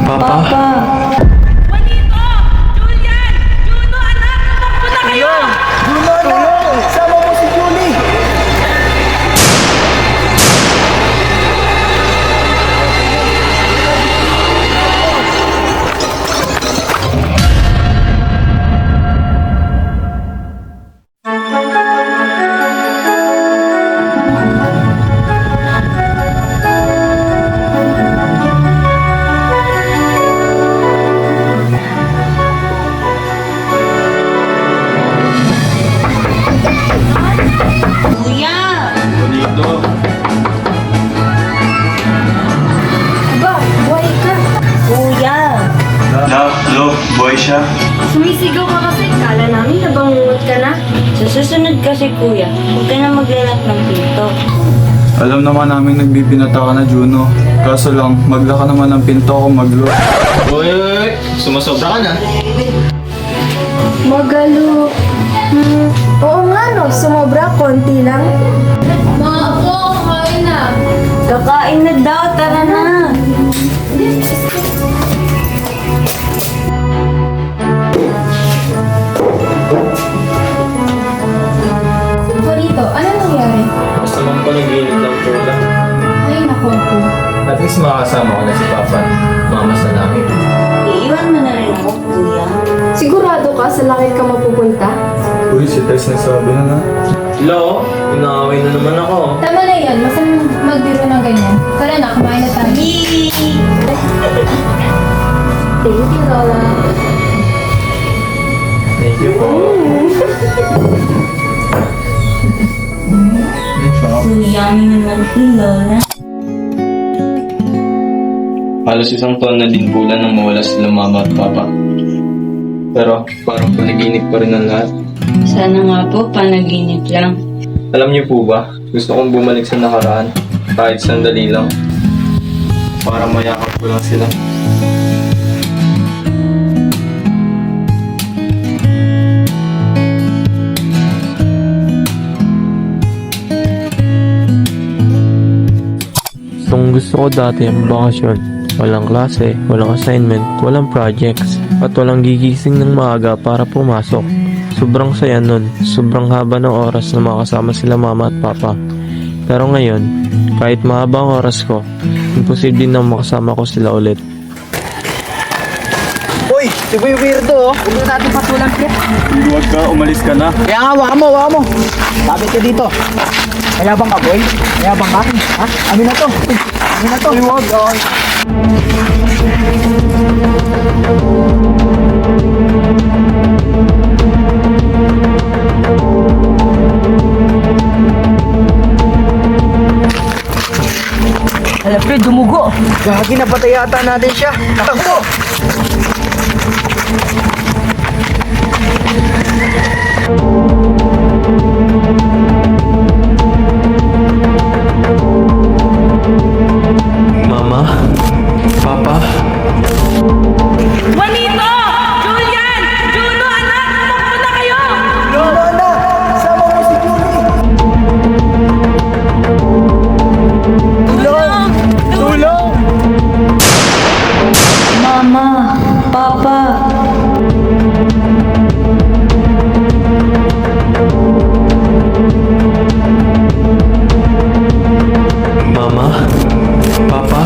Papa. Juanito! Julian! Juno, anak! Tumakbo na kayo! Juno na! Sama mo si Julie! Kuya! Bonito. Ba, buhay ka. Kuya. Love, boy siya. Sumisigaw ka kasi. Kala namin nabangungot ka na. Sa susunod kasi kuya, huwag ka na maglalak ng pinto. Alam naman namin nagbibinata ka na, Juno. Kaso lang, maglaka naman ng pinto ako maglo. Uy! Sumasobra ka na. Magalo. Oo nga no, sumobra, konti lang. Mga po, kakain na. Kakain na daw, tara na. Juanito, ano nangyari? Basta lang ko nag-init ng tula. Ay, naku po. At least makakasama ko na si Papa. Mama sa langit. Iiwan mo na rin ako, kuya. Sigurado ka sa langit ka mapupunta? Uy, si Tess nagsabi na na. Hello? Inaaway na naman ako. Tama na yan. Masang magbiro ng ganyan. Tara na, kumain na tayo. Thank you, Lola. Thank you po. Yummy naman si Lola. Halos isang taon na din pula nang mawala sila Mama at Papa. Pero parang panaginip pa rin ang lahat. Sana nga po, panaginip lang. Alam niyo po ba, gusto kong bumalik sa nakaraan. Kahit sandali lang. Para mayakap ko lang sila. Gusto ko dati ang bakasyon. Walang klase, walang assignment, walang projects, at walang gigising ng maaga para pumasok. Sobrang saya nun, sobrang haba ng oras na makasama sila mama at papa. Pero ngayon, kahit mahaba ang oras ko, imposible na makasama ko sila ulit. Uy, si Boy Weirdo oh. Huwag na natin patulang kit. Huwag ka, umalis ka na. Kaya nga, waka mo. Sabit ka dito. Mayabang ka, boy? Mayabang ka? Ha? Amin na to. Amin na to. Huwag, oh. Alam, pre, dumugo. Gagi, napatay yata natin siya. Takbo! Mama? Papa? Juanito! Julian! Juno, anak! Tumakbo na kayo! Juno na! Sama mo si Julie! Tulong! Tulong! Mama, Papa. Mama? Papa?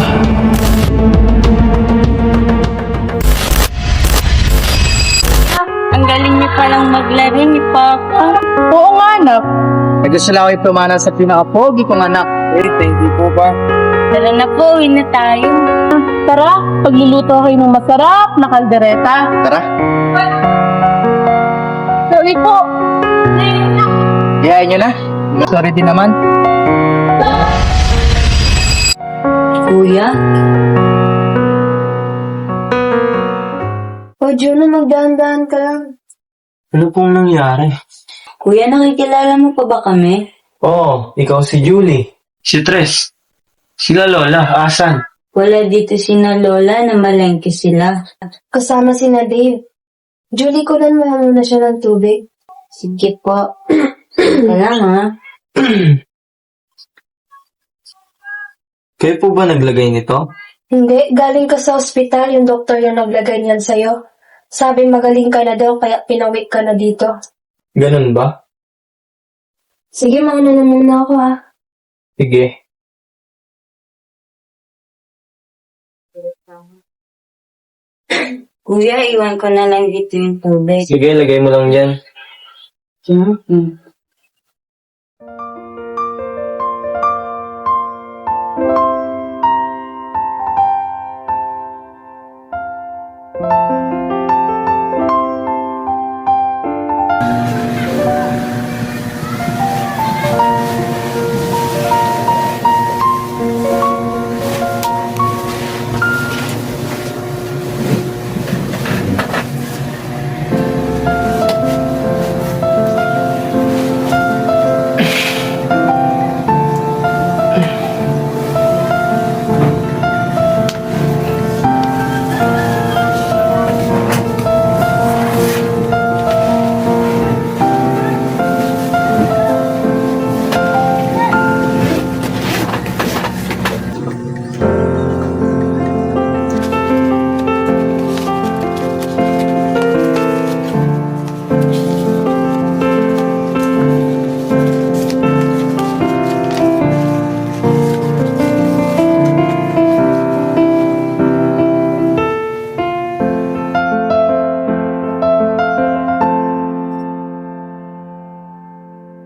Ang galing niyo palang maglaro ni Papa. Oo nga, anak. Gusto lang ako ipumana sa pinaka-pogi kong anak. Eh, thank you po ba? Tara na po, uwi na tayo. Tara, pagluluto kayo ng masarap na kaldereta. Tara. Sorry po. Iyain nyo na. Sorry din naman. Kuya? O, Juno, magdahan-dahan ka lang. Ano pong nangyari? Kuya, nakikilala mo pa ba kami? Oo, ikaw si Julie. Si Tres. Sila Lola, asan? Wala dito sina Lola na malengke sila. Kasama sina Dave. Julie, kunan mo muna siya ng tubig. Sige po. Kaya nga. Kayo po ba naglagay nito? Hindi, galing ka sa ospital, yung doktor yung naglagay niyan sa'yo. Sabi magaling ka na daw, kaya pinawik ka na dito. Ganun ba? Sige, mauna na muna ako ha. Sige. Kuya, iwan ko na lang dito yung tubig. Sige, lagay mo lang dyan.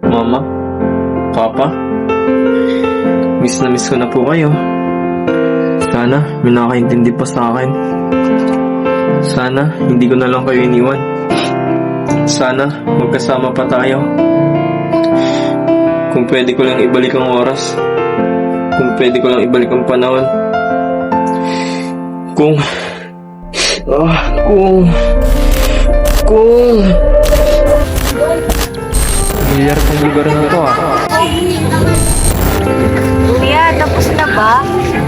Mama, Papa, miss na miss ko na po kayo. Sana may nakakaintindi pa sa akin. Sana hindi ko na lang kayo iniwan. Sana magkasama pa tayo. Kung pwede ko lang ibalik ang oras. Kung pwede ko lang ibalik ang panahon. Kung Milyar tong lugar na to Kuya, tapos na ba?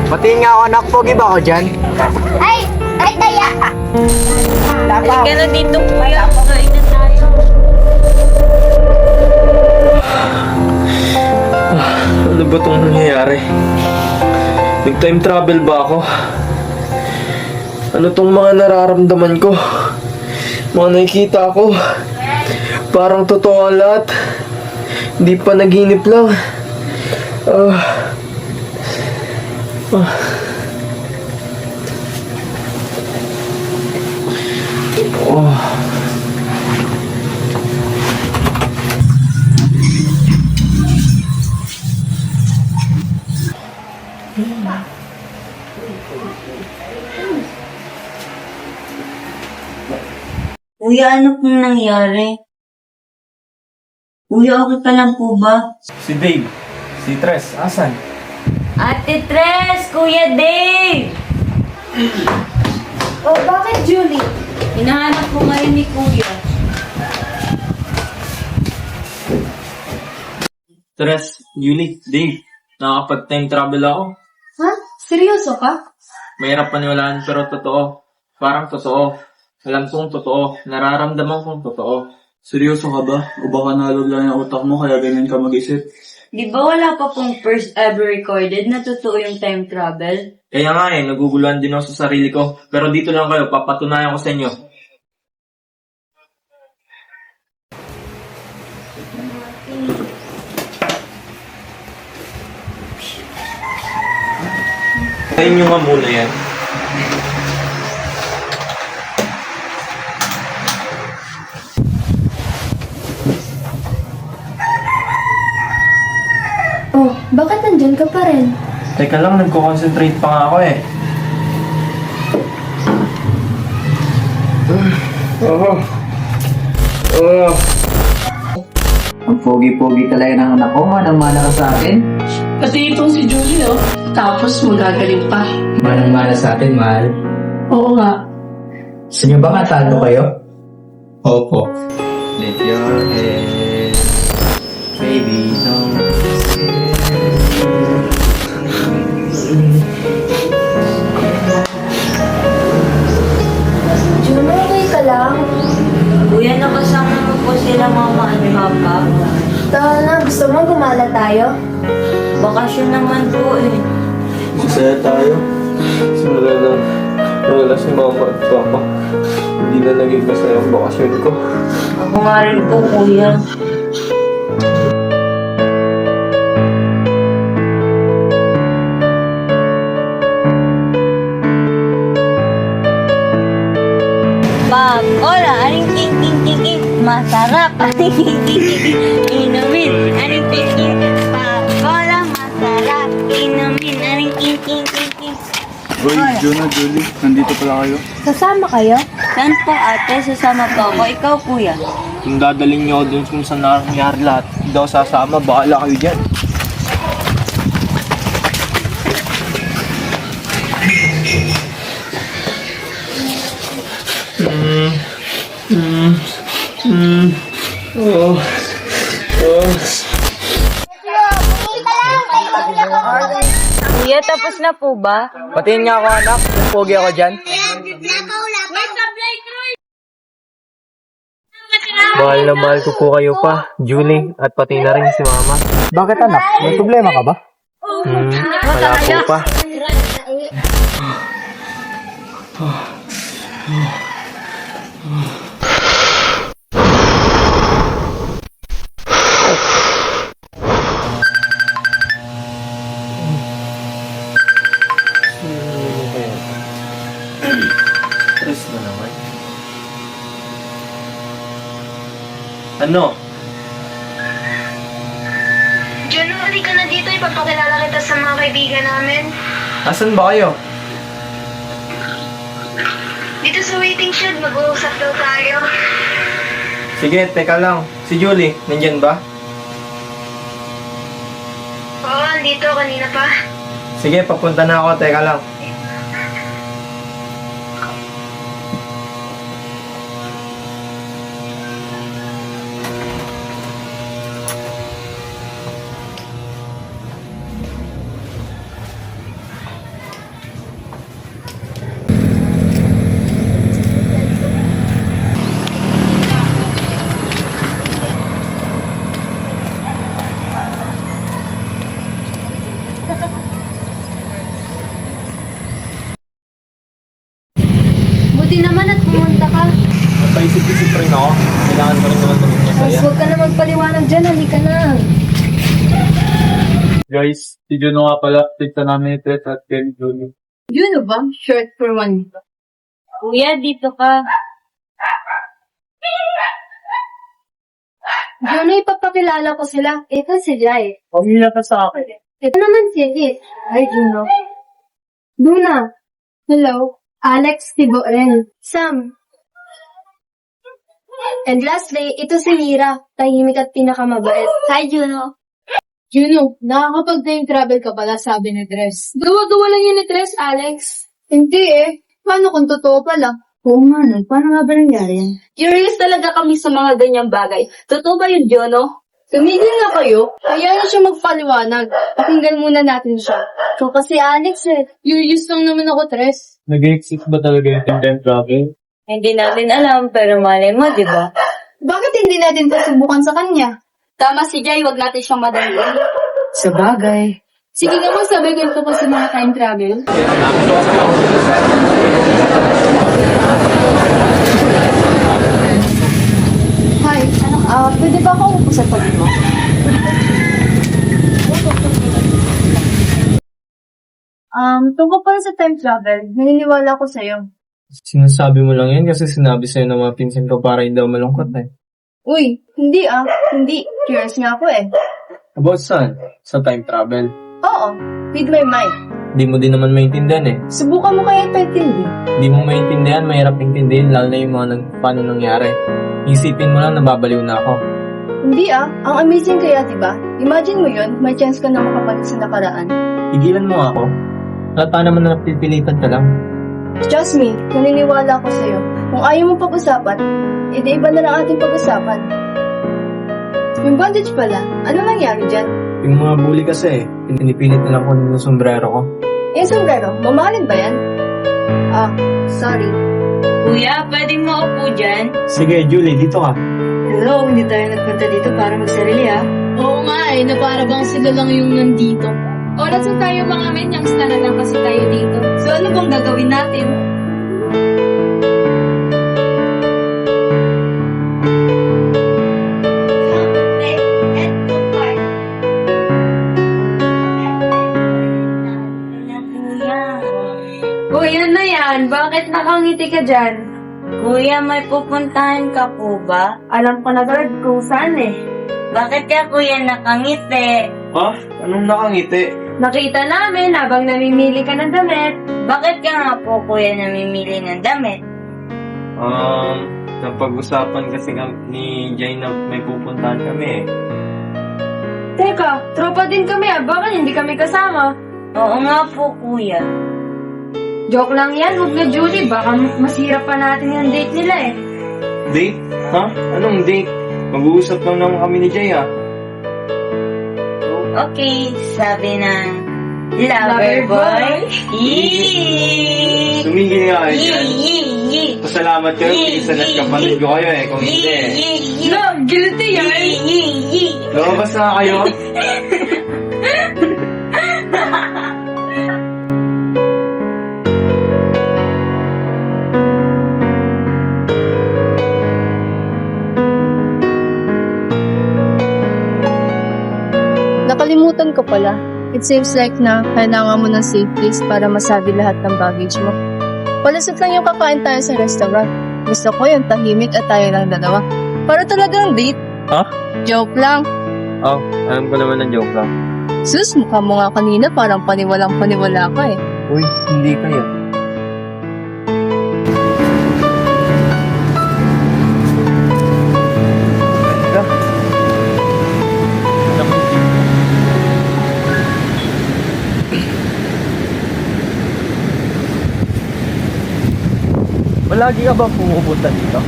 Batiin nga ako anak, pogi ba ako dyan? Ay, taya! Halika na dito, kuya. Kain na tayo. Ano ba itong nangyayari? Nag-time travel ba ako? Ano tong mga nararamdaman ko? Mga nakikita ko? Parang totoo ang lahat. Hindi pa naginip lang. Kuya, ano pong nangyari? Kuya, okay ka lang po ba? Si Dave, si Tres, asan? Ate Tres, Kuya Dave! Oh, bakit Julie? Hinahanap ko ngayon ni Kuya. Tres, Julie, Dave, nakakapag-time travel ako. Ha? Seryoso ka? Mahirap paniwalaan pero totoo. Parang totoo. Alam kong totoo. Nararamdaman kong totoo. Seryoso ka ba? O baka nalog lang yung utak mo kaya ganyan ka mag-isip? Di ba wala pa pong first ever recorded na totoo yung time travel? Kaya nga naguguluhan din ako sa sarili ko. Pero dito lang kayo, papatunayan ko sa inyo. Tayo nyo nga muna yan. Oh, bakit nandyan ka pa rin? Teka lang, nagko-concentrate pa nga ako eh. Ang pogi-pogi talaga ng anak ko, manang-mana ka sa akin. Pati itong si Julie, oh. Tapos magagaling pa. Manang-mana sa atin, mahal. Oo nga. Gusto niyo ba matalo kayo? Opo. Lift your head, baby, don't Juno, okay ka lang? Kuya, nakasama mo po sila mama at papa. Tara na, gusto mo gumala tayo? Bakasyon naman po eh. Masaya tayo. Simula nang nawala si mama at papa, hindi na naging masaya ang bakasyon ko. Ako nga rin po, kuya. Coca-Cola, aning ting ting ting ting, masarap, aning ting ting ting, inumin, aning ting ting, Coca-Cola, masarap, inumin, aning ting ting ting ting. Uy, Juno, Julie, nandito pala kayo. Kasama kayo? Saan po ate? Sasama po ako. Ikaw kuya. Kung dadaling niyo ako dun kung saan nangyari lahat, hindi ako sasama, bahala kayo dyan. Kuya, tapos na po ba? Patingin nga ako anak, kung pogi ako dyan. Mahal na mahal ko po kayo pa, Julie, at pati na rin si Mama. Bakit anak? May problema ka ba? Wala po pa. Stress na naman. Ano? Juno, hindi ka na dito. Ipapakilala kita sa mga kaibigan namin. Asan ba kayo? Dito sa waiting shed, mag-uusap daw tayo. Sige, teka lang. Si Julie, nandyan ba? Oo, andito. Kanina pa. Sige, papunta na ako. Teka lang. Buti naman at pumunta ka. Paisip-isip rin ako. Kailangan ko rin naman maging masaya. Huwag ka na magpaliwanag dyan, halika na. Guys, si Juno nga pala, tita namin ni Tess at Kelly Julie. Juno ba? Short for one. Kuya, dito ka. Juno, ipapakilala ko sila. Ito si Jai. Pamilya ka sa akin. Ito naman si Liz. Hi, Juno. Luna. Hello. Alex, Tibo rin. Sam. And lastly, ito si Mira. Tahimik at pinakamabait. Hi, Juno. Juno, nakakapag-time travel ka pala, sabi ni Tres. Gawa-gawa lang yun ni Tres, Alex. Hindi eh. Paano kung totoo pala? Oo nga, no. Paano nga ba nangyari yan? Curious talaga kami sa mga ganyang bagay. Totoo ba yun, Jono? Tumigil na kayo. Kaya na siya magpaliwanag. Pakinggan muna natin siya. Ikaw kasi Alex eh. Curious lang naman ako, Tres. Nag-exist ba talaga yung time travel? Hindi natin alam, pero malay mo, di ba? Bakit hindi natin pasubukan sa kanya? Tama si Jai, wag natin siyang madaliin. Sa bagay. Sige nga magsabi ganito ko sa mga time travel. Hi. Pwede ba ako upo sa tabi mo? Tungkol pala sa time travel, naniniwala ko sa'yo. Sinasabi mo lang yan kasi sinabi sa'yo ng mga pinsan ko para hindi daw malungkot eh. Uy, hindi ah. Hindi. Curious nga ako eh. About saan? Sa time travel. Oo. With my mind. Di mo din naman maintindihan eh. Subukan mo kaya paintindi. Di mo maintindihan, mahirap intindihin, lalo na yung mga paano nangyari. Isipin mo lang, nababaliw na ako. Hindi ah. Ang amazing kaya, diba? Imagine mo yun, may chance ka na makabalik sa nakaraan. Tigilan mo ako. Lata naman na napipilitan ka lang. Trust me, naniniwala ako sa'yo. Kung ayaw mong pag-usapan, edi iba na lang ating pag-usapan. Yung bandage pala, ano nangyari dyan? Yung mga bully kasi, pinipilit na lang ko yung sombrero ko. Eh, sombrero, mamahalin ba yan? Ah, sorry. Kuya, pwede mo upo dyan? Sige, Julie, dito ka. Hello, hindi tayo nagpunta dito para magsarili ah. Oo nga eh, na para bang sila lang yung nandito. Oras na tayo mga men, yung na lang kasi tayo dito. So ano bang gagawin natin? Kuya na yan, bakit nakangiti ka dyan? Kuya, may pupuntahan ka po ba? Alam ko na agad kung saan eh. Bakit ka kuya nakangiti? Ha? Anong nakangiti? Nakita namin habang namimili ka ng damit. Bakit ka nga po kuya namimili ng damit? Napag-usapan kasi ni Jay na may pupuntahan kami eh. Teka, tropa din kami bakit hindi kami kasama? Oo nga po kuya. Joke lang yan, huwag na Julie, baka masira pa natin yung date nila eh. Date? Ha? Anong date? Mag-uusap lang naman kami ni Jay Okay, sabi ng lover boy. Yee! Sumigil nga kayo Yee! dyan. Yee! Yee! Pasalamat kayo, pinsan at kapatid ko kayo eh. Kung hindi eh. Yee! No, guilty yan! Yee! Yee! Lumabas na kayo. Nakalimutan ko pala. It seems like na kailangan mo ng safe place para masabi lahat ng baggage mo. Palusot lang yung kakain tayo sa restaurant. Gusto ko yung tahimik at tayo lang dalawa. Para talagang date. Ha? Joke lang. Oh, alam ko naman ng joke lang. Sus, mukha mo nga kanina parang paniwalang-paniwala ka eh. Uy, hindi kayo. Malagi ka ba pumupunta dito?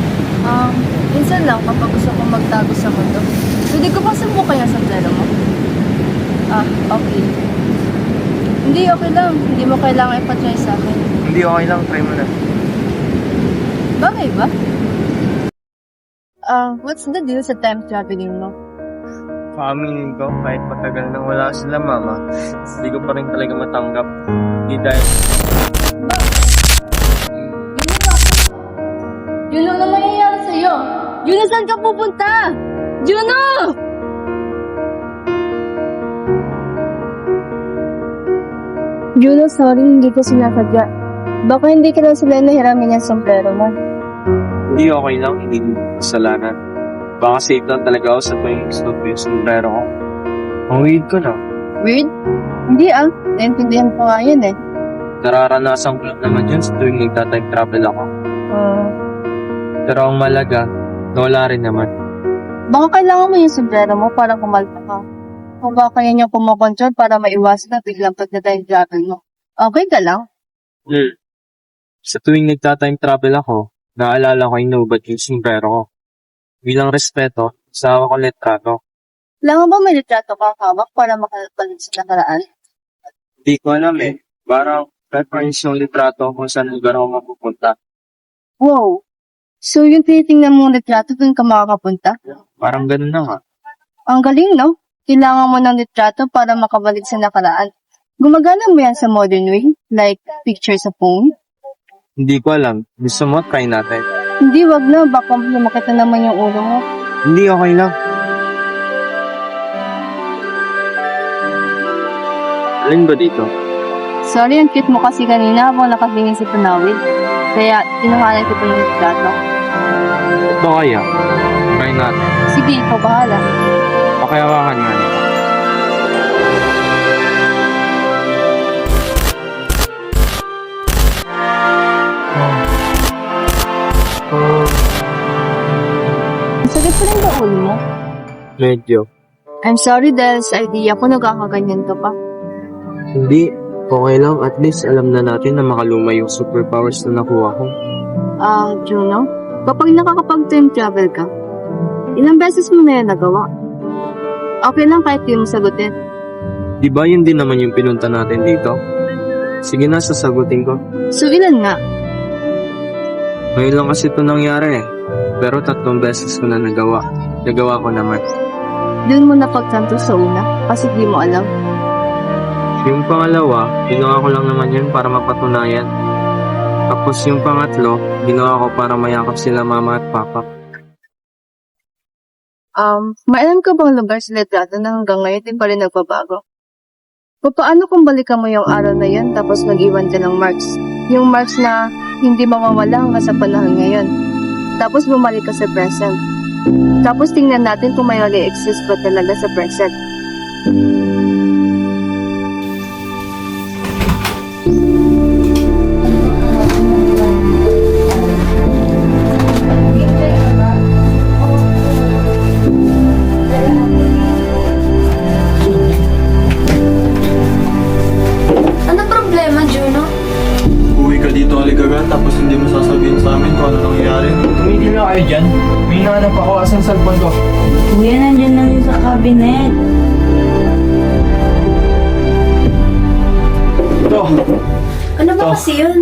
Minsan lang kapag gusto kong magtago sa mundo. Pwede ko ba subukan yung sombrero mo? Okay. Hindi, okay lang. Hindi mo kailangan ipatry sa akin. Hindi okay lang, try mo na. Bagay ba? What's the deal sa time traveling mo? Paaminin ko, kahit matagal nang wala sila mama, hindi ko pa rin talaga matanggap. Hindi dahil Juno, ano mangyayari sa'yo? Juno, saan ka pupunta? Juno! Juno, sorry, hindi ko sinasadya. Baka hindi ka lang sila nahiramin yung sombrero mo. hindi okay lang, hindi ko kasalanan. Baka safe lang talaga ako sa tuwing gusto ko yung sombrero ko. Ang weird ko na. Weird? Hindi naintindihan ko nga yun eh. Nararanasan ko lang naman yun sa tuwing nagta-time travel ako. Pero ang malaga, nawala rin naman. Baka kailangan mo yung sombrero mo para kumalma ka. O baka yan yung kumakontrol para maiwasan na biglang pagda-time travel mo. Okay ka lang? Sa tuwing nagta-time travel ako, naalala ko yung nubat yung sombrero ko. Bilang respeto, sa hawak ko letrato. Kailangan ba may litrato ka hawak para makabalik sa nakaraan? Hindi ko alam eh. Parang reference yung litrato kung saan lugar ako mapupunta. Wow! So yung tinitingnan mong litrato dun ka makakapunta? Parang ganun na nga. Ang galing, no? Kailangan mo ng litrato para makabalik sa nakaraan. Gumagana mo yan sa modern way? Like picture sa phone? Hindi ko alam. Gusto mo, try natin. Hindi, wag na. Baka makita naman yung ulo mo. Hindi, okay lang. Alin ba dito? Sorry, ang cute mo kasi kanina habang nakatingin sa panawid. Kaya, tinuhanan ko pa yung litrato. Ito kaya. Try natin. Sige, ikaw bahala. Pakihawakan nga nito. Sakit pa rin ba ulo mo? Medyo. I'm sorry dahil sa idea ko nagkakaganyan ka pa. Hindi. Okay lang. At least alam na natin na makaluma yung superpowers na nakuha ko. Juno, kapag nakakapag-time travel ka, ilang beses mo na yan nagawa? Okay lang kahit di mo sagutin. Di ba yun din naman yung pinunta natin dito? Sige na, sasagutin ko. So ilan nga? Ngayon lang kasi ito nangyari eh. Pero 3 beses ko na nagawa. Nagawa ko naman. Doon mo napagtanto sa una kasi di mo alam. Yung pangalawa, ginawa ko lang naman yun para mapatunayan. Tapos yung pangatlo, ginawa ko para mayakap sila mama at papa. Maalam ka bang lugar sa litrato na hanggang ngayon di pa rin nagbabago? Paano kung balikan mo yung araw na yun tapos mag-iwan ka ng marks? Yung marks na hindi mawawala hanggang sa panahon ngayon. Tapos bumalik ka sa present. Tapos tingnan natin kung may exist ba talaga sa present. Ano problema, Juno? Uwi ka dito aligaga tapos hindi mo sasabihin sa amin kung ano nangyayari. Tumigil na kayo dyan. May hinahanap ako. Asan cellphone ko? Kuya, nandyan lang yun sa cabinet. Ito. Ano ba kasi yun?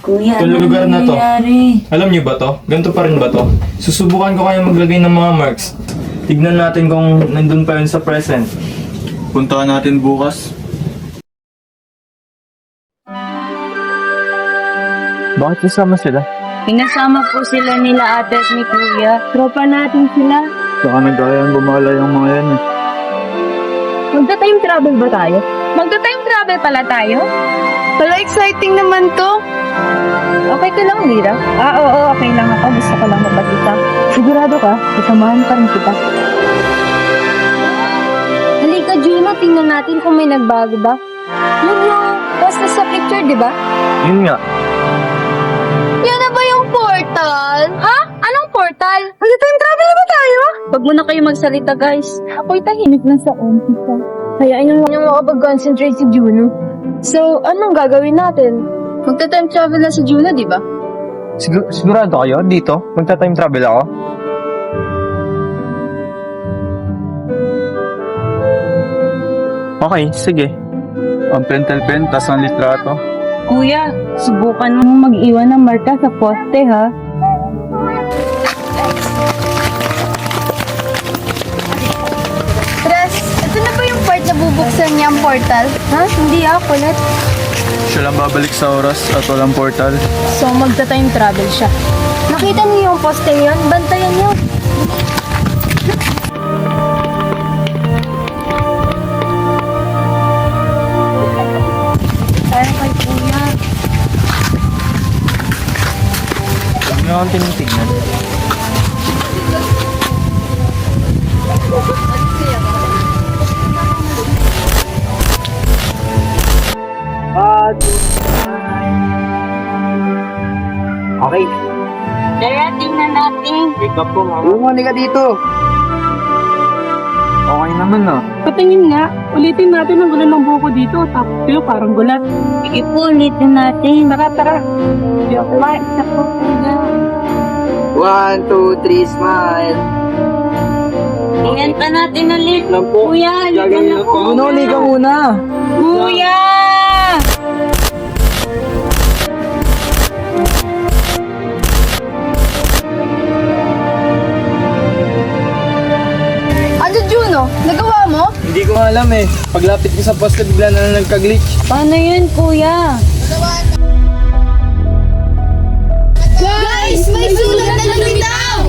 Kuya, Itong lugar na to. nangyayari? Alam niyo ba to? Ganito pa rin ba to? Susubukan ko kaya maglagay ng mga marks. Tignan natin kung nandun pa yun sa present. Puntahan natin bukas. Bakit kasama sila? Pinasama po sila nila ate at ni kuya. Tropa natin sila. Saka nagkayaan bumala yung mga yan eh. Magta-time travel ba tayo? Magta-time travel pala tayo? Pala exciting naman to. Okay ka lang, Mira? Oo, okay lang ako. Gusto ko lang mabagita. Sigurado ka? Kasamahan pa rin kita. Halika, Juno, tingnan natin kung may nagbago ba. Yung post na sa picture, di ba? Yun nga. Yan na ba yung portal? Ha? Anong portal? Magta-time travel na ba tayo? Huwag muna kayo magsalita, guys. Ako'y tahimik na sa umpisa. Kaya ayun lang yung makapag-concentrate si Juno. So, anong gagawin natin? Magta-time travel na si Juno, di ba? Sigurado kayo? Dito? Magta-time travel ako? Okay, sige. Ang pentel pen, tas ang litrato. Kuya, subukan mo mag-iwan ng marka sa poste, ha? Tres, ito na ba yung part na bubuksan niya ang portal? Ha? Hindi kulit. Siya lang babalik sa oras at walang portal. So, magta-time travel siya. Nakita niyo yung poste yun? Bantayan niyo. Tayo kay kuya. Huwag niyo akong tinitignan. Okay. Kaya tingnan natin. Wake up po, mama. Umani ka dito. Okay naman ah. Patingin nga, ulitin natin ang gulo ng buko dito. Tapos kayo parang gulat. Sige po, ulitin natin. Tara. Isa po, kuya. 1, 2, 3, smile. Tingnan pa natin ulit. Alam po. Kuya, halika na po. Juno, ka muna. Kuya! Ano, Juno? Nagawa mo? Hindi ko alam eh. Paglapit ko sa poste, bigla na nagka-glitch. Paano yun, kuya? Guys, may sulat na lumitaw!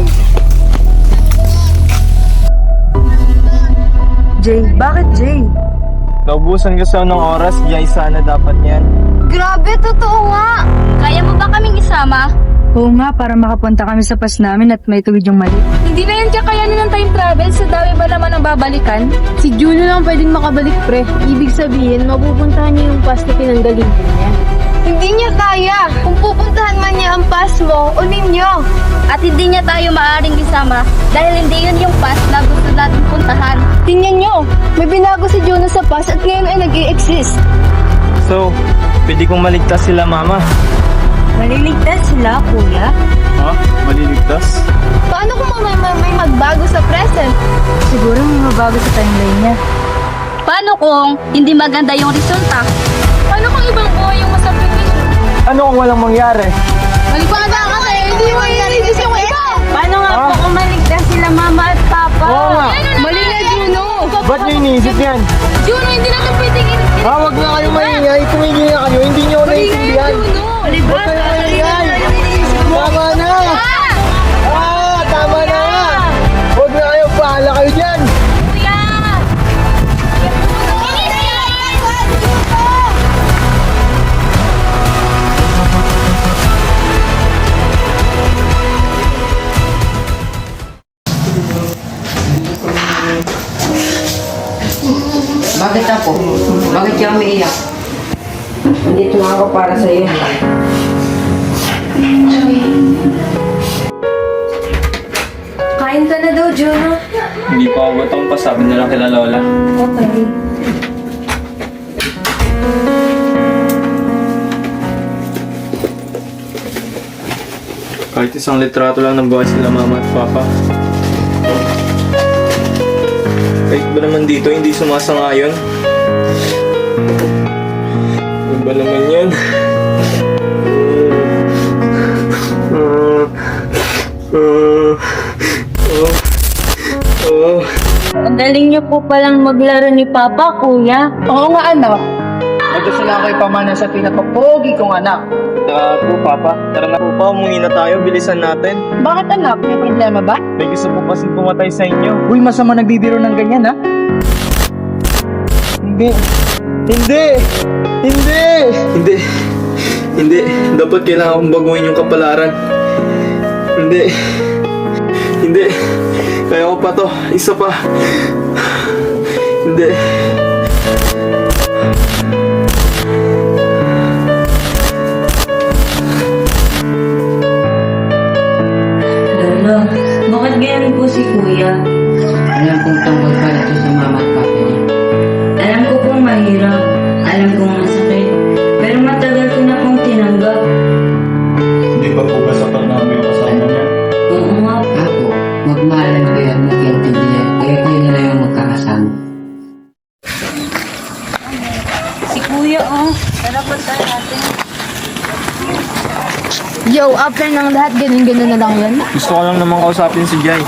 Jay, bakit Jay? Naubusan kasi ako ng oras, Jai, sana dapat yan. Grabe, totoo nga! Kaya mo ba kaming isama? Oo nga, para makapunta kami sa pas namin at may tuwid yung mali. Hindi na yan kakayanin ng time travel, sa dami ba naman ang babalikan? Si Juno lang pwedeng makabalik, pre. Ibig sabihin, mapupuntahan niya yung past na pinanggalingan niya. Hindi niya kaya! Kung pupuntahan man niya ang past mo, unin niyo! At hindi niya tayo maaaring isama dahil hindi yun yung past na gusto natin puntahan. Tingnan niyo! May binago si Juno sa past at ngayon ay nag-i-exist. So, pwede kong maligtas sila, mama. Maliligtas sila, kuya. Ha? Maliligtas? Paano kung may magbago sa present? Siguro may mabago sa timeline niya. Paano kung hindi maganda yung resulta? Paano kung ibang buhay yung masakripisyo? Ano kung walang mangyari? Maligwanda kasi, hindi mo i-release yung iba! Paano nga po kung maligtas sila mama at papa? Oo nga. Mali na, Juno! Ba't nyo iniisip yan? Juno, hindi natin pwedeng Wag na kayo maingay. Tumigil na kayo. Hindi nyo naiintindihan. Huwag kayo maingay. Tama na. Tama na. Huwag na kayo. Pahala kayo dyan. Bakit ako? Bakit ka umiiyak? Nandito nga ako para sa iyo. Kain ka na daw, Juno. Hindi pa ako gutom pa, sabi nila kila Lola. Okay. Kahit isang litrato lang ng buhay sila mama at papa. Kahit ba naman dito hindi sumasangayon? Ano ba naman yan? Ang galing niyo po palang maglaro ni Papa, Kuya. Oo nga, anak. Gusto lang kayo pamana sa pinakapogi kong anak. Po, Papa. Tara na po pa, umuwi na tayo. Bilisan natin. Bakit anak? May problema ba? May gusto po kasi pumatay sa inyo. Uy, masama nagbibiro ng ganyan, ha? Hindi. Hindi! Hindi! Hindi. Hindi. Dapat kailangan kong baguhin yung kapalaran. Hindi. Hindi. Kaya ko pa to. Isa pa. Hindi. Lolo, bakit ganyan po si Kuya? Alam kong tungkol pa ito sa mama at papa niya. Alam ko pong mahirap. Alam kong masakit. Pero matagal ko na pong tinanggap. Hindi ba po ba sapat namin yung kasama niya? Oo nga po. Ako, magmahalan ko yan, magkaintindihan. Kaya kayo nila yung magkakasama. Si Kuya, oh. Tara po tayo natin. Yo, after ng lahat, ganun-ganun na lang yan. Gusto ko lang naman kausapin si Jai.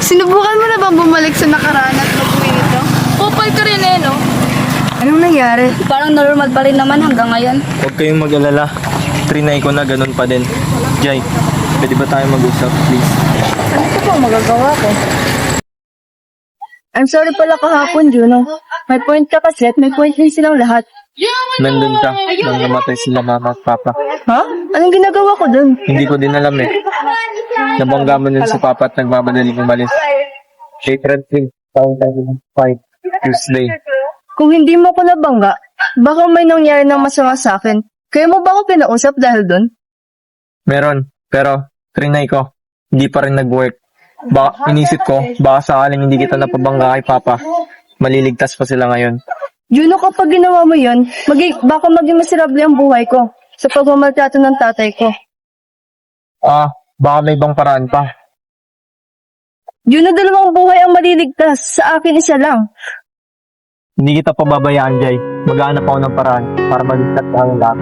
Sinubukan mo na bang bumalik sa nakaraan at mag-uwi nito? Kupal ka rin eh, no? Anong nangyari? Parang normal pa rin naman hanggang ngayon. Huwag kayong mag-alala. Trinay ko na ganun pa din. Jai, pwede ba tayo mag-usap, please? Ano po magagawa ko? I'm sorry pala kahapon, Juno. May point ka kasi at may point din silang lahat. Nandun ka nang namatay sila mama at papa. Ha? Anong ginagawa ko dun? Hindi ko din alam eh. Nabangga mo nun si papa at nagmamadaling umalis. April 3, 2005, Tuesday. Kung hindi mo ko nabangga, baka may nangyari ng masama sa akin. Kaya mo ba ako pinausap dahil dun? Meron, pero trinay ko. Hindi pa rin nag-work. Inisip ko, baka sakaling hindi kita napabangga kay papa. Maliligtas pa sila ngayon. Juno, kapag ginawa mo yun, baka maging miserable ang buhay ko sa pagmamaltrato ng tatay ko. Baka may ibang paraan pa. Juno, dalawang buhay ang maliligtas. Sa akin, isa lang. Hindi kita pababayaan, Jai. Maghanap ako ng paraan para maligtas ka ng lahat.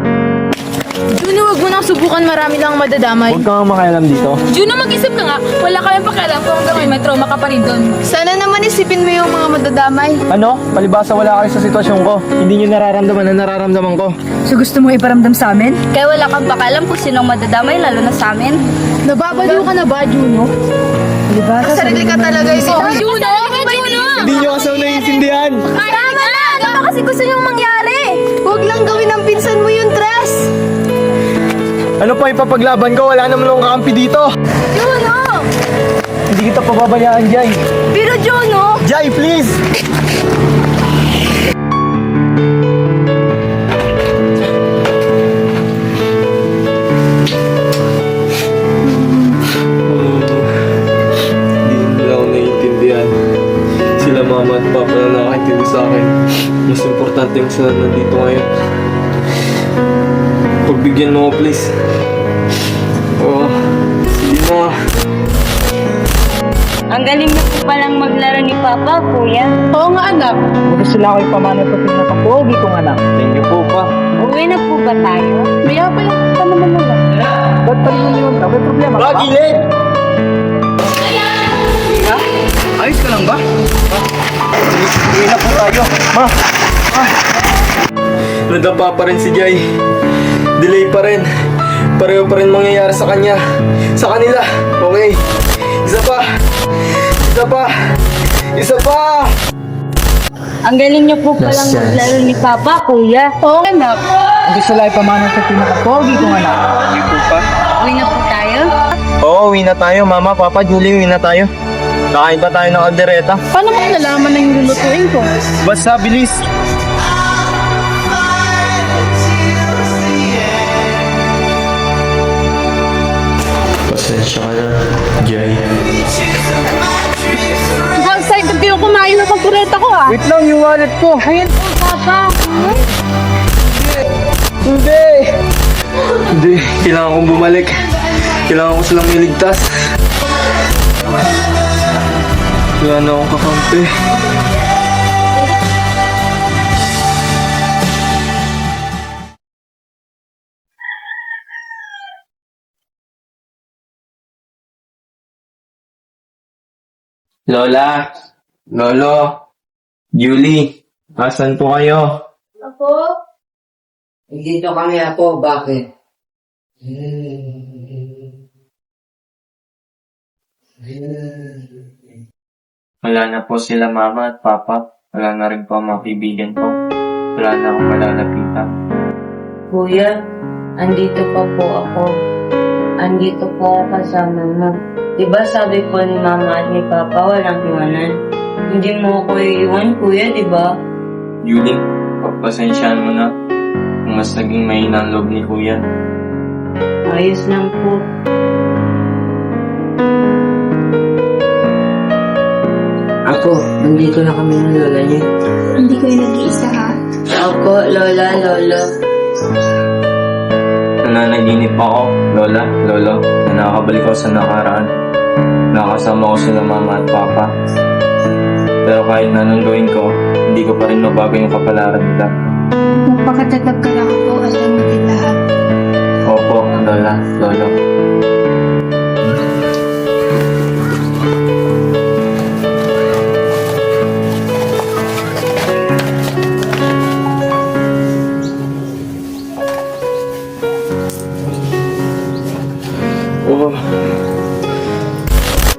Juno, wag mo nang subukan, marami lang madadamay. Huwag kang makialam dito. Juno, mag-isip ka nga. Wala kayong pakialam kung hanggang ngayon may trauma ka pa rin doon. Sana naman isipin mo yung mga madadamay. Ano? Palibasa wala kayo sa sitwasyon ko. Hindi nyo nararamdaman na nararamdaman ko. So gusto mo iparamdam sa amin? Kaya wala kang pakialam kung sinong madadamay, lalo na sa amin. Nababaliw ka na ba, Juno? Diba? Sarili ka talaga yun. Oh, Juno! Hindi nyo kasi naiintindihan. Tama na! Ano ba kasi gusto niyong mangyari? Huwag lang gawin ng pinsan mo yung Tres! Ano pa ipapaglaban ko? Wala naman akong kakampi dito. Juno! Hindi kita pababayaan, Jai. Pero Juno! Jai, please! Hindi nila ako naiintindihan. Sila mama at papa na nakakaintindi sa akin. Mas importante yung sila nandito ngayon. Pagbigyan mo ako, please. Sige na. Ang galing niyo po palang maglaro ni Papa, Kuya. Oo nga, anak. Gusto lang kayo pamana sa pinakapogi kong anak. Thank you po pa. Uwi na po ba tayo? Maya pa yung naman nila. Ba't pa rin yun? May problema ka ba? Gilid! Ayos ka lang ba? Uwi na po tayo. Ma! Nadapa pa rin si Jai. Delay pa rin. Pareho pa rin mangyayari sa kanya. Sa kanila. Okay. Isa pa. Isa pa. Isa pa. Ang galing niyo po palang Yes, yes. maglaro ni Papa, Kuya. Oo, anak. Ang gusto lang ipamana sa pinaka-pogi kong anak. Uwi na po tayo. Oo, uwi na tayo. Mama, Papa, Julie, uwi na tayo. Kakain pa tayo ng aldereta. Paano mo nalaman na yung lulutuin ko? Basta, bilis. Pasensya ka na, Jay. Ang excited kayo kumain ng pagkureta ko ah. Wait lang, yung wallet ko. Ayan po, Papa. Hindi. Hindi. Kailangan kong bumalik. Kailangan ko silang iligtas. Wala na akong kakampi. Lola! Lolo! Julie! Asan po kayo? Dito kami ako, bakit? Wala na po sila mama at papa. Wala na rin po ang mga kaibigan ko. Wala na akong malalapitan. Kuya, andito pa po ako. Andito po ako kasama mo. Diba sabi po ni Mama at ni Papa, walang iwanan? Hindi mo ako iiwan, Kuya, diba? Julie, pagpasensyaan mo na kung mas naging mahina ang loob ni Kuya. Ayos lang po. Ako, nandito na kami ng lola niya. Hindi kayo nag-iisa ha? Opo, Lola, Lolo. Nananaginip ako, Lola, Lolo, na nakakabalik ako sa nakaraan. Nakasama ko sila mama at papa. Pero kahit na anong gawin ko, hindi ko pa rin mabago yung kapalaran nila. Magpakatatag ka lang po at natin lahat. Opo, Lola, Lolo. Oh.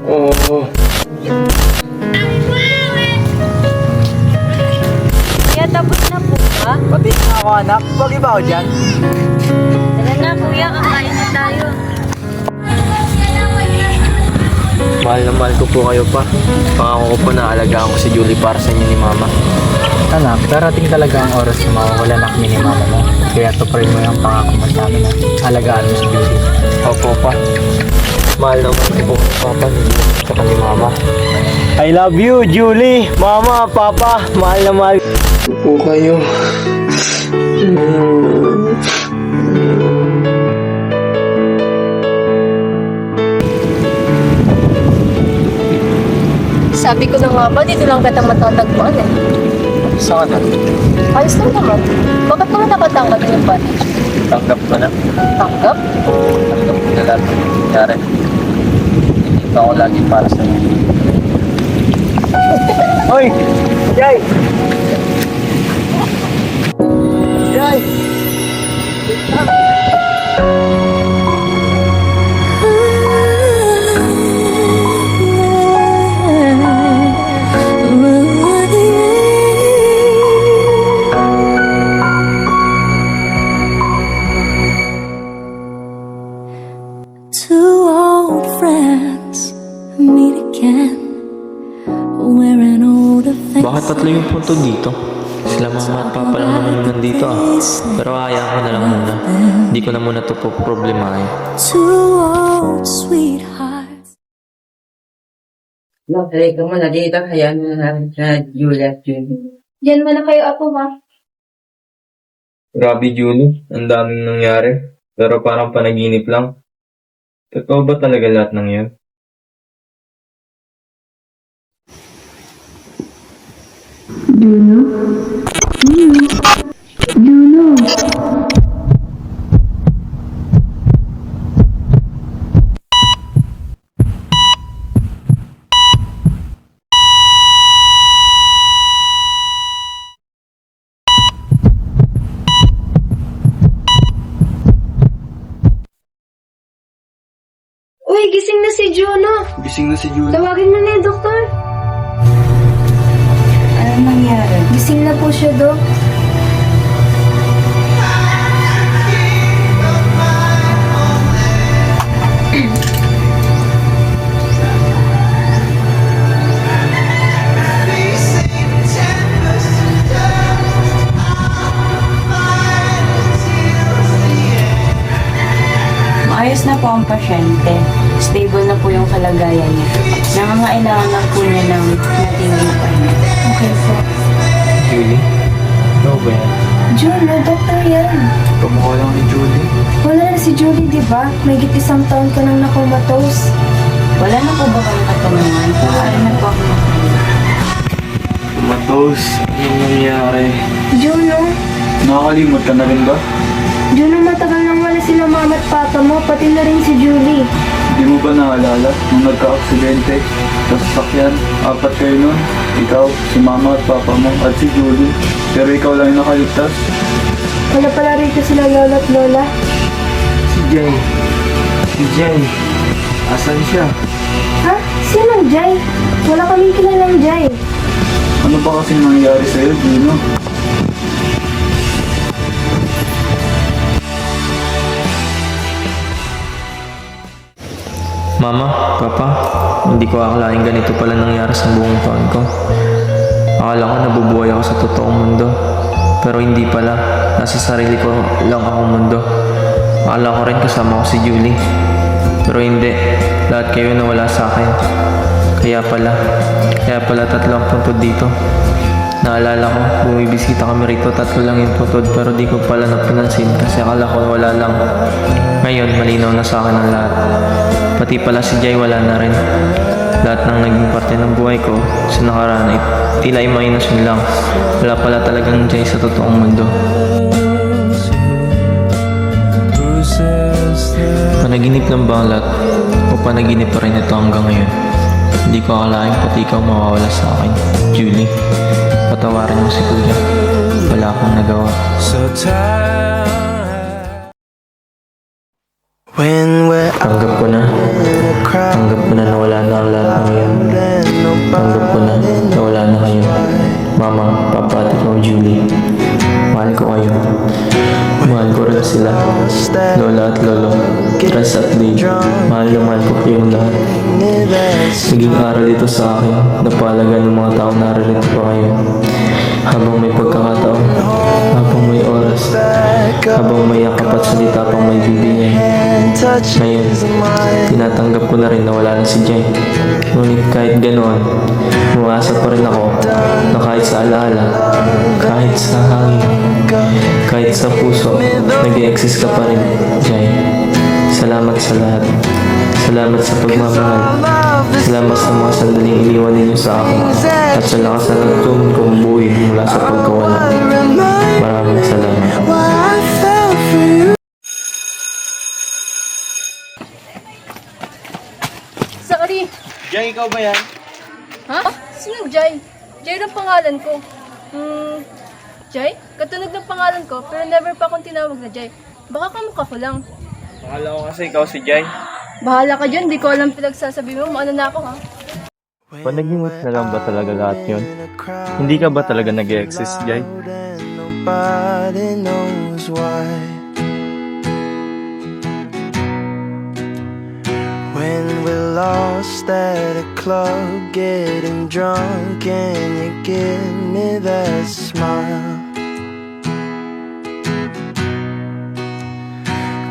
Oh. Kuya, tapos na po ba? Pati na ako anak. Pogi ba ako dyan? Tara na, Kuya, kakain na tayo. Mahal na mahal ko po kayo pa. Pangako ko po na alagaan ko si Julie para sa inyo ni Mama. Anak, darating talaga ang oras na mawawala na kami ni mama mo. Kaya tuparin mo yung pangako mo sa amin na alagaan mo si Julie. Opo pa. Mahal na mahal ko po Papa ni Mama. I love you, Julie, Mama, Papa. Mahal na mahal po kayo. Sabi ko na nga ba, dito lang kita matatagpuan eh. Saan ka na? Ayos lang naman. Bakit mo nakatanggap yung bandage? Tanggap ko na. Tanggap? Tanggap ko na lahat ng nangyari. Hindi ako lagi para sa inyo. Hoy! Jai! Jai! Two old friends meet again. We're an old affair. Bakit tatlo yung punto dito? Sila Mama at Papa lang naman yung nandito Pero hayaan ko na lang muna. Hindi ko na muna ito po problemahin. Two old sweethearts. No, halika mo na dito. Hayaan mo na namin sa Julia at Julie. Yan mo na kayo, Apo, ma. Grabe, Julie. Ang daming nangyari. Pero parang panaginip lang. Totoo ba talaga lahat ng yan? gising na si Juno. Gising na si Julie. Tawagin mo na yung doktor. Ano nangyari? Gising na po siya, Dok. Maayos na po ang pasyente. Stable na po yung kalagayan niya. Nangangailangan lang po niya ng natingin pahinga. Okay po. Julie? Ano ba yan? Juno, doktor yan. Kamukha lang ni Julie. Wala na si Julie, di ba? May 1 taon ka nang nakomatose. Wala na po ba kayong katanungan? Maaari na po ako makahinga. Matos. Anong nangyari? Juno, Nakakalimot ka na rin ba? Juno, matagal nang wala sila mama at papa mo, pati na rin si Julie. Di mo ba naalala nung nagka-aksidente sa sasakyan? 4 kayo nun. Ikaw, si mama at papa mo, at si Julie. Pero ikaw lang yung nakaligtas. Wala pala rito sila lola at lola. Si Jay. Si Jay. Asan siya? Ha? Sinong Jay? Wala kaming kilalang Jay. Ano ba kasi nangyari sa'yo, Gino? Mama, Papa, hindi ko akalain ganito pala nangyari sa buong taon ko. Akala ko nabubuhay ako sa totoong mundo. Pero hindi pala, nasa sarili ko lang akong mundo. Akala ko rin kasama ko si Julie. Pero hindi, lahat kayo nawala sa akin. Kaya pala 3 ang puntod dito. Naalala ko, bumibisita kami rito, 3 lang yung puntod pero di ko pala napinansin kasi akala ko wala lang. Ngayon, malinaw na sa akin ang lahat. Pati pala si Jay wala na rin. Lahat ng naging parte ng buhay ko sa nakaraan ay tila imahinasyon lang. Wala pala talagang Jay sa totoong mundo. Panaginip lang ba ang lahat? O panaginip pa rin ito hanggang ngayon? Hindi ko akalain pati ikaw mawawala sa akin. Julie, patawarin mo si Kuya. Wala akong nagawa. Tanggap ko na. Tanggap ko na nawala na ang lahat ng ngayon. Tanggap ko na nawala na kayo. Mama, Papa at ikaw, Julie. Mahal ko kayo. Mahal ko rin sila. Lola at Lolo. Ras at Dave. Mahal ko kayong lahat. Naging aral ito sa akin. Napalaga ng mga tao naririto pa kayo. Habang may pagkakataon, habang may oras, habang may yakap at salita pang may bibigay. Ngayon, tinatanggap ko na rin na wala na si Jay. Ngunit kahit ganoon, umaasa pa rin ako na kahit sa alaala, kahit sa hangin, kahit sa puso, nag-e-exist ka pa rin, Jay. Salamat sa lahat. Salamat sa pagmamahal. Salamat sa mga sandaling iniwan ninyo sa akin. At sa lakas na nagtuon kong buhay mula sa pagkawala. Maraming salamat. Sorry. Jay, ikaw ba yan? Ha? Sino Jay? Jay ang pangalan ko. Jay? Katunog ng pangalan ko, pero never pa akong tinawag na Jay. Baka kamukha ko lang. Akala ko kasi ikaw si Jay. Bahala ka dyan, di ko alam pinagsasabi mo. Maano na ako, ha? Panaginip na lang ba talaga lahat yun? Hindi ka ba talaga nag-e-exist, Jay? Nobody knows why. When we're lost at a club, getting drunk, and you give me that smile.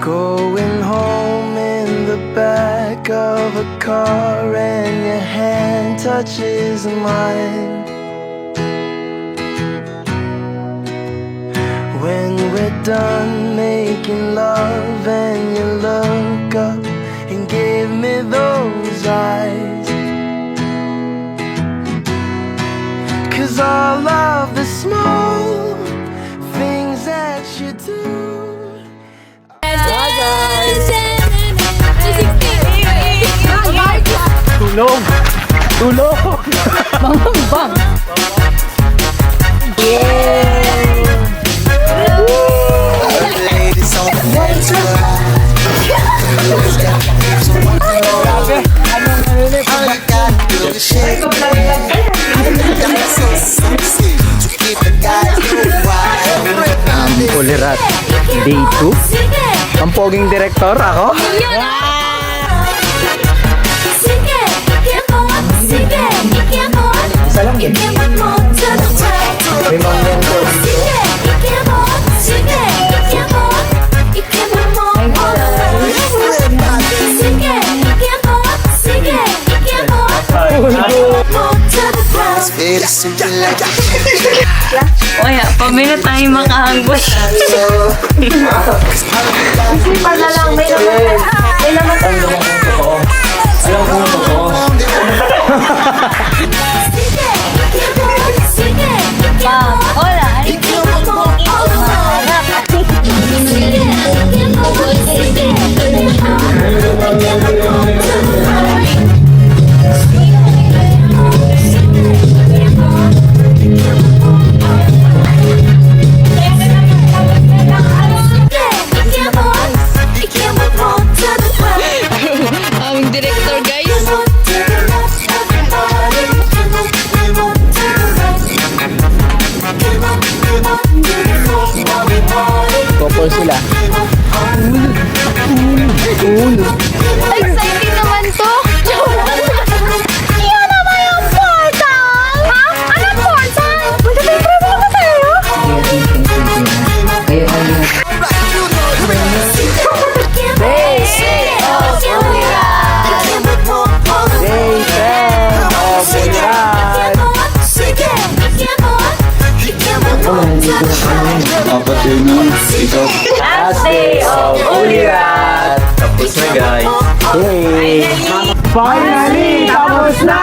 Going home in the back of a car, and your hand touches mine. When we're done making love and you look up and give me those eyes, 'cause all of the small things that you do. Tulong! Tulong! Bang! Ladies on the dance floor. Day 2? Ang poging direktor, ako? Isa lang yun. May mga Oya, pamila tayo makahanggoy. Isipan na lang, may naman tayo. Alam ko totoo. Hola, aring king, masarap. Aming director, guys. couple sila. Exciting naman to! Yan naman yung portal! Ha? Anong portal? Magta-travel ako sa'yo? Kayo kayo. Apat kayo nun, ikaw. Last day of Ulirat! Tapos na guys. Yay! Finally! Tapos na!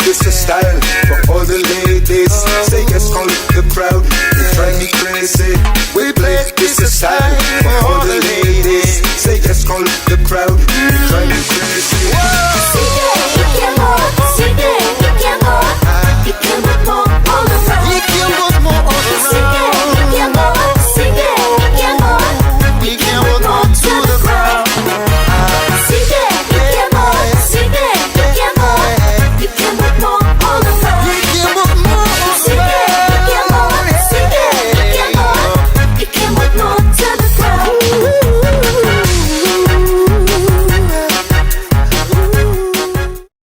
It's a style for all the ladies. Say yes, call the crowd. You drive me crazy. We play this a style for all the ladies. Say yes, call the crowd. You drive me crazy.